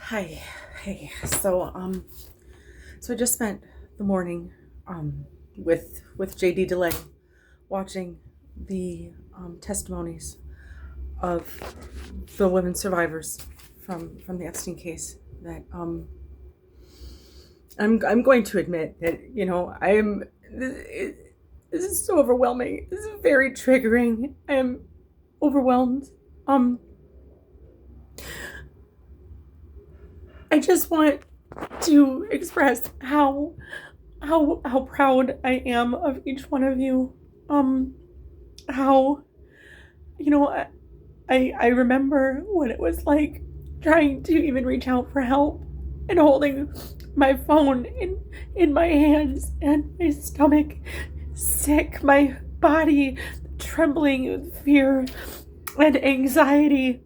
Hi. Hey. So I just spent the morning with JD Delay watching the testimonies of the women survivors from the Epstein case. That I'm going to admit that this is so overwhelming. This is very triggering. I am overwhelmed. Um, I just want to express how proud I am of each one of you. Um, how you know I remember what it was like trying to even reach out for help and holding my phone in my hands and my stomach sick, my body trembling with fear and anxiety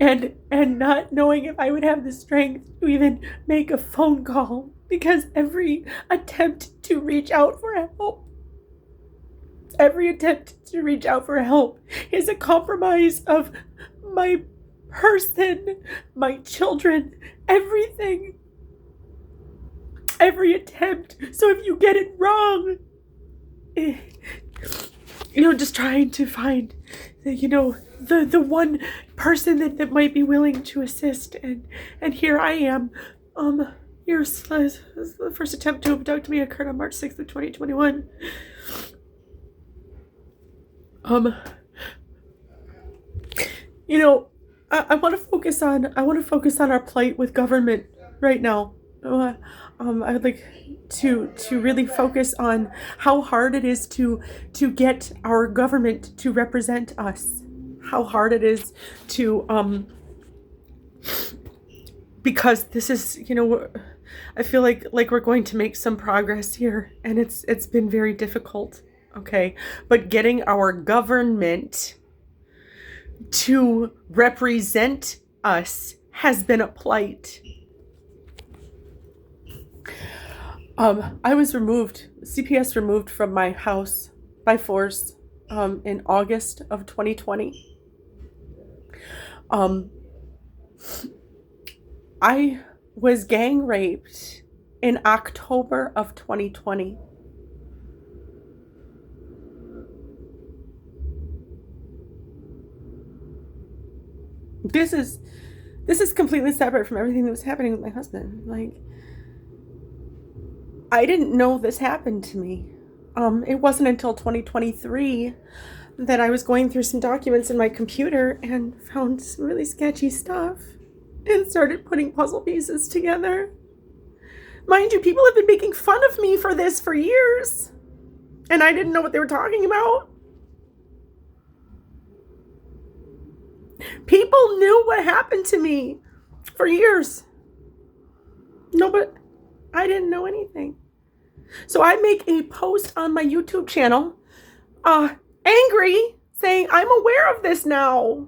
and not knowing if I would have the strength to even make a phone call because every attempt to reach out for help is a compromise of my person, my children, everything, every attempt. So if you get it wrong, just trying to find the one person that might be willing to assist, and here I am. The first attempt to abduct me occurred on March 6th of 2021. I want to focus on our plight with government right now. I would like to really focus on how hard it is to get our government to represent us. How hard it is to because this is I feel like we're going to make some progress here, and it's been very difficult. Okay, but getting our government to represent us has been a plight. I was CPS removed from my house by force in August of 2020. I was gang raped in October of 2020. This is completely separate from everything that was happening with my husband. Like, I didn't know this happened to me. It wasn't until 2023 that I was going through some documents in my computer and found some really sketchy stuff and started putting puzzle pieces together. Mind you, people have been making fun of me for this for years, and I didn't know what they were talking about. People knew what happened to me for years. No, but I didn't know anything. So I make a post on my YouTube channel, angry, saying I'm aware of this now.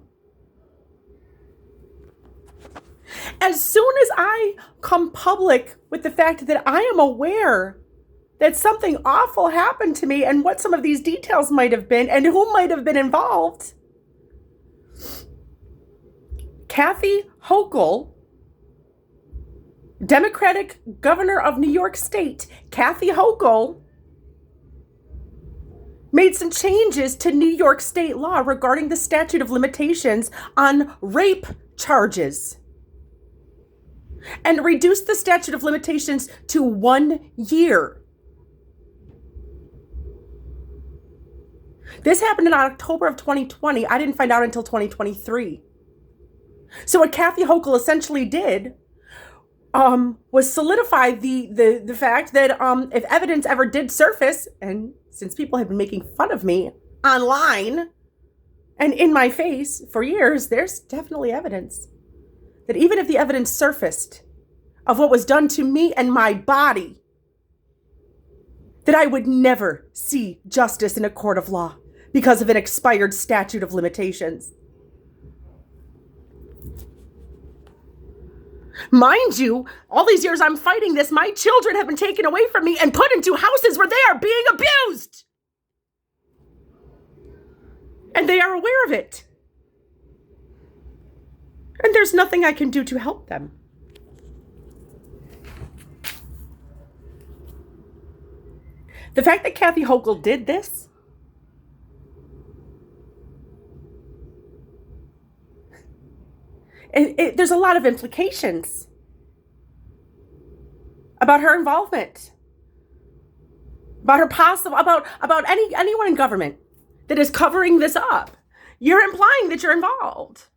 As soon as I come public with the fact that I am aware that something awful happened to me and what some of these details might have been and who might have been involved, Kathy Hochul, Democratic governor of New York State, Kathy Hochul, made some changes to New York state law regarding the statute of limitations on rape charges and reduced the statute of limitations to 1 year. This happened in October of 2020. I didn't find out until 2023. So what Kathy Hochul essentially did was solidify the fact that if evidence ever did surface, and since people have been making fun of me online and in my face for years, there's definitely evidence that even if the evidence surfaced of what was done to me and my body, that I would never see justice in a court of law because of an expired statute of limitations. Mind you, all these years I'm fighting this, my children have been taken away from me and put into houses where they are being abused. And they are aware of it. And there's nothing I can do to help them. The fact that Kathy Hochul did this, there's a lot of implications about her involvement, about her possible, about anyone in government that is covering this up. You're implying that you're involved.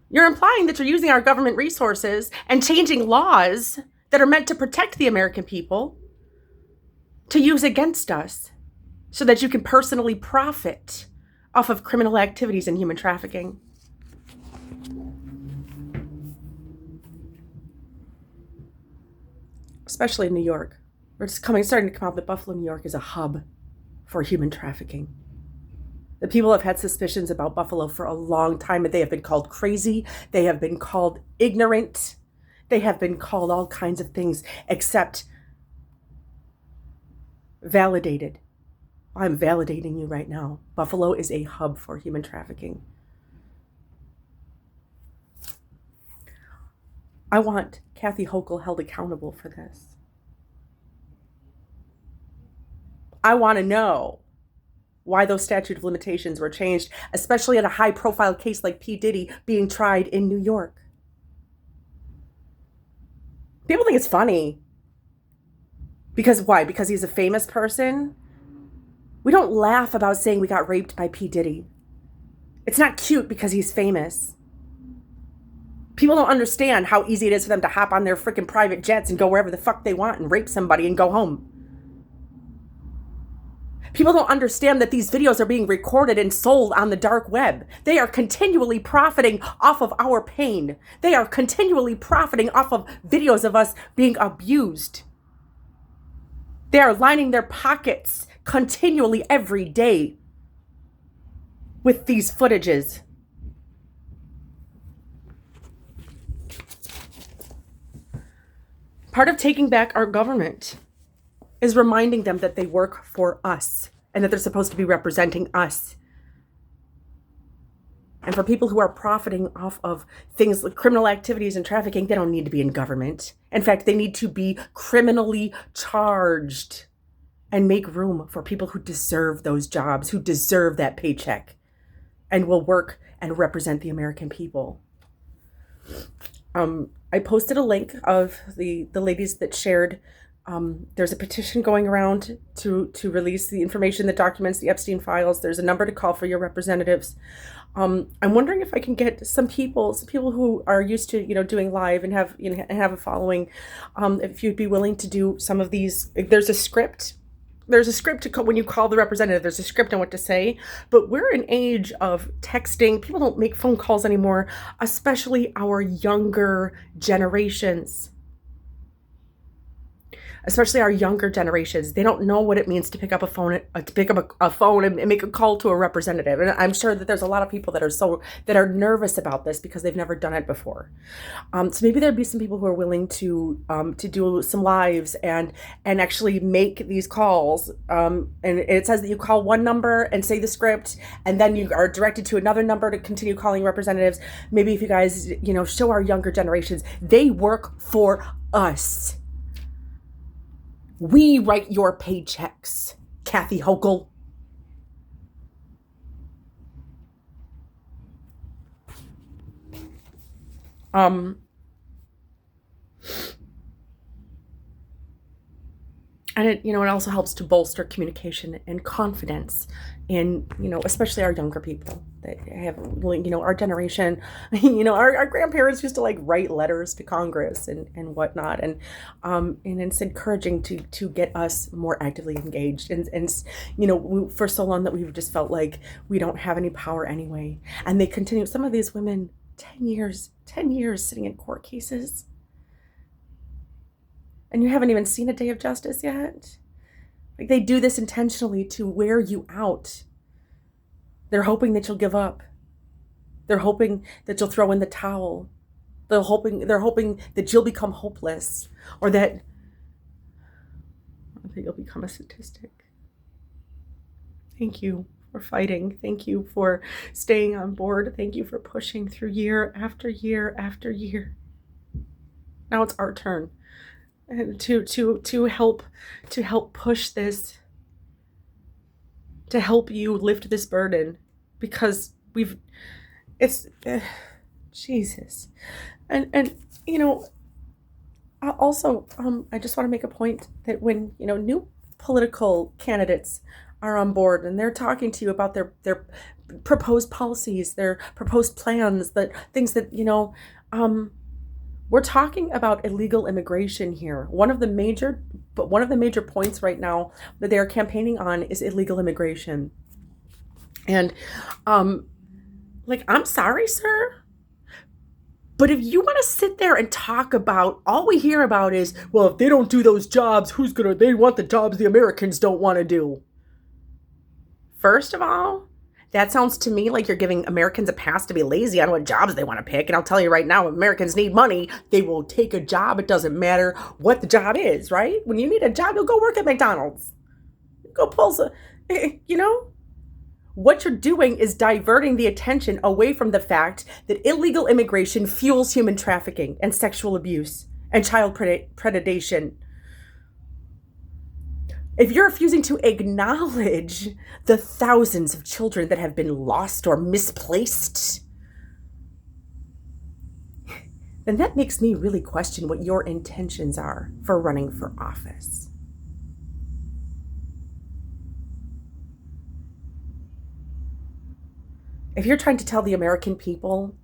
You're implying that you're using our government resources and changing laws that are meant to protect the American people to use against us so that you can personally profit off of criminal activities and human trafficking. Especially in New York. It's starting to come out that Buffalo, New York is a hub for human trafficking. The people have had suspicions about Buffalo for a long time, and they have been called crazy. They have been called ignorant. They have been called all kinds of things except validated. I'm validating you right now. Buffalo is a hub for human trafficking. I want Kathy Hochul held accountable for this. I want to know why those statute of limitations were changed, especially in a high-profile case like P. Diddy being tried in New York. People think it's funny. Because why? Because he's a famous person? We don't laugh about saying we got raped by P. Diddy. It's not cute because he's famous. People don't understand how easy it is for them to hop on their freaking private jets and go wherever the fuck they want and rape somebody and go home. People don't understand that these videos are being recorded and sold on the dark web. They are continually profiting off of our pain. They are continually profiting off of videos of us being abused. They are lining their pockets continually every day with these footages. Part of taking back our government is reminding them that they work for us and that they're supposed to be representing us. And for people who are profiting off of things like criminal activities and trafficking, they don't need to be in government. In fact, they need to be criminally charged and make room for people who deserve those jobs, who deserve that paycheck, and will work and represent the American people. I posted a link of the ladies that shared. There's a petition going around to release the information that documents the Epstein files. There's a number to call for your representatives. I'm wondering if I can get some people who are used to, doing live and have, have a following. If you'd be willing to do some of these. There's a script. There's a script to call, when you call the representative, there's a script on what to say, but we're in an age of texting. People don't make phone calls anymore, especially our younger generations. Especially our younger generations. They don't know what it means to pick up a phone, and make a call to a representative. And I'm sure that there's a lot of people that are nervous about this because they've never done it before. So maybe there'd be some people who are willing to do some lives and actually make these calls. And it says that you call one number and say the script, and then you are directed to another number to continue calling representatives. Maybe if you guys, show our younger generations, they work for us. We write your paychecks, Kathy Hochul. And it also helps to bolster communication and confidence in, especially our younger people that have, our generation, our grandparents used to write letters to Congress and whatnot. And it's encouraging to get us more actively engaged. And for so long that we've just felt like we don't have any power anyway. And they continue, some of these women, 10 years sitting in court cases. And you haven't even seen a day of justice yet. They do this intentionally to wear you out. They're hoping that you'll give up. They're hoping that you'll throw in the towel. They're hoping that you'll become hopeless, or that you'll become a statistic. Thank you for fighting. Thank you for staying on board. Thank you for pushing through year after year after year. Now it's our turn, and to help push this, to help you lift this burden, because it's Jesus. And also, I just want to make a point that when, new political candidates are on board and they're talking to you about their proposed policies, their proposed plans, that things that, we're talking about illegal immigration here. One of the major points right now that they are campaigning on is illegal immigration. And, I'm sorry, sir, but if you want to sit there and talk about, all we hear about is, well, if they don't do those jobs, they want the jobs the Americans don't want to do. First of all, that sounds to me like you're giving Americans a pass to be lazy on what jobs they want to pick. And I'll tell you right now, if Americans need money, they will take a job. It doesn't matter what the job is, right? When you need a job, you'll go work at McDonald's. Go pull some, What you're doing is diverting the attention away from the fact that illegal immigration fuels human trafficking and sexual abuse and child predation. If you're refusing to acknowledge the thousands of children that have been lost or misplaced, then that makes me really question what your intentions are for running for office. If you're trying to tell the American people,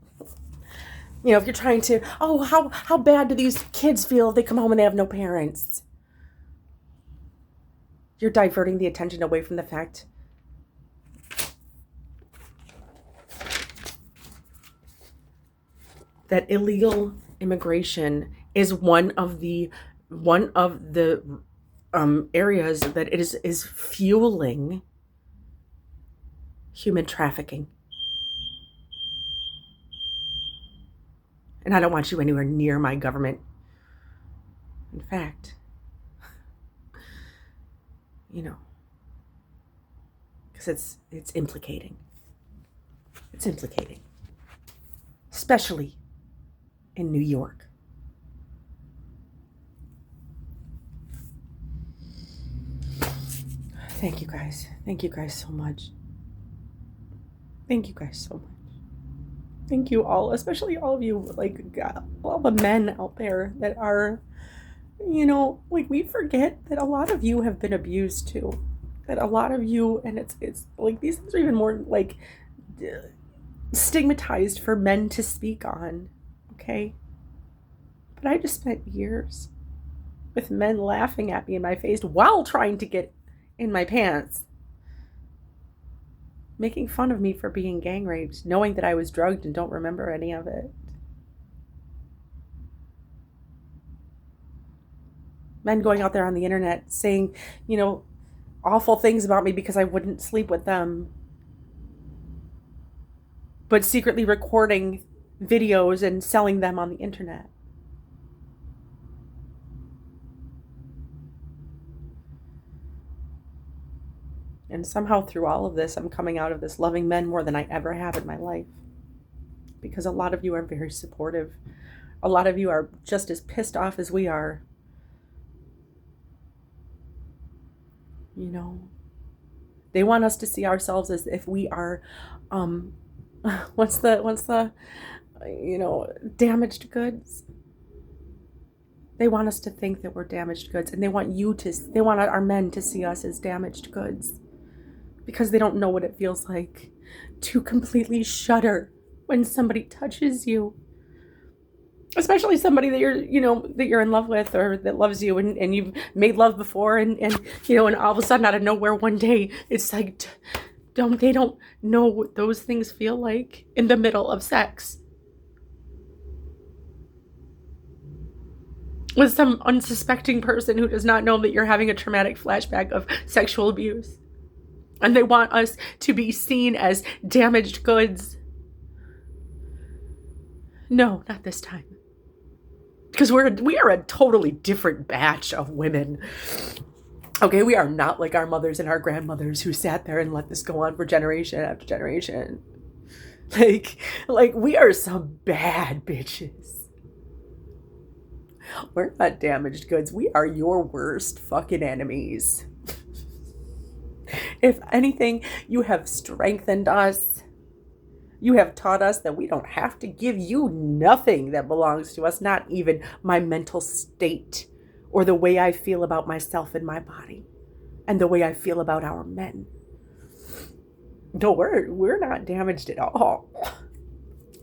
if you're trying to, how bad do these kids feel if they come home and they have no parents? You're diverting the attention away from the fact that illegal immigration is one of the areas that it is fueling human trafficking. And I don't want you anywhere near my government. In fact, because it's implicating. It's implicating. Especially in New York. Thank you guys. Thank you guys so much. Thank you guys so much. Thank you all, especially all of you, all the men out there that are, we forget that a lot of you have been abused too. That a lot of you, and it's these things are even more stigmatized for men to speak on, okay? But I just spent years with men laughing at me in my face while trying to get in my pants, making fun of me for being gang raped, knowing that I was drugged and don't remember any of it. Men going out there on the internet saying, awful things about me because I wouldn't sleep with them, but secretly recording videos and selling them on the internet. And somehow through all of this, I'm coming out of this loving men more than I ever have in my life. Because a lot of you are very supportive. A lot of you are just as pissed off as we are. They want us to see ourselves as if we are, what's the damaged goods. They want us to think that we're damaged goods, and they want our men to see us as damaged goods. Because they don't know what it feels like to completely shudder when somebody touches you. Especially somebody that you're in love with or that loves you and you've made love before and all of a sudden out of nowhere one day, it's like, they don't know what those things feel like in the middle of sex. With some unsuspecting person who does not know that you're having a traumatic flashback of sexual abuse. And they want us to be seen as damaged goods. No, not this time. Because we are a totally different batch of women. Okay, we are not like our mothers and our grandmothers who sat there and let this go on for generation after generation. Like, like we are some bad bitches. We're not damaged goods. We are your worst fucking enemies. If anything, you have strengthened us. You have taught us that we don't have to give you nothing that belongs to us, not even my mental state or the way I feel about myself and my body and the way I feel about our men. No, we're not damaged at all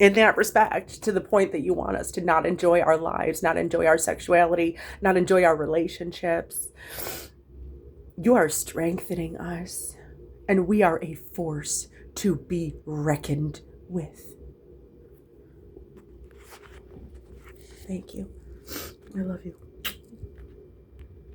in that respect, to the point that you want us to not enjoy our lives, not enjoy our sexuality, not enjoy our relationships. You are strengthening us, and we are a force to be reckoned with. Thank you. I love you.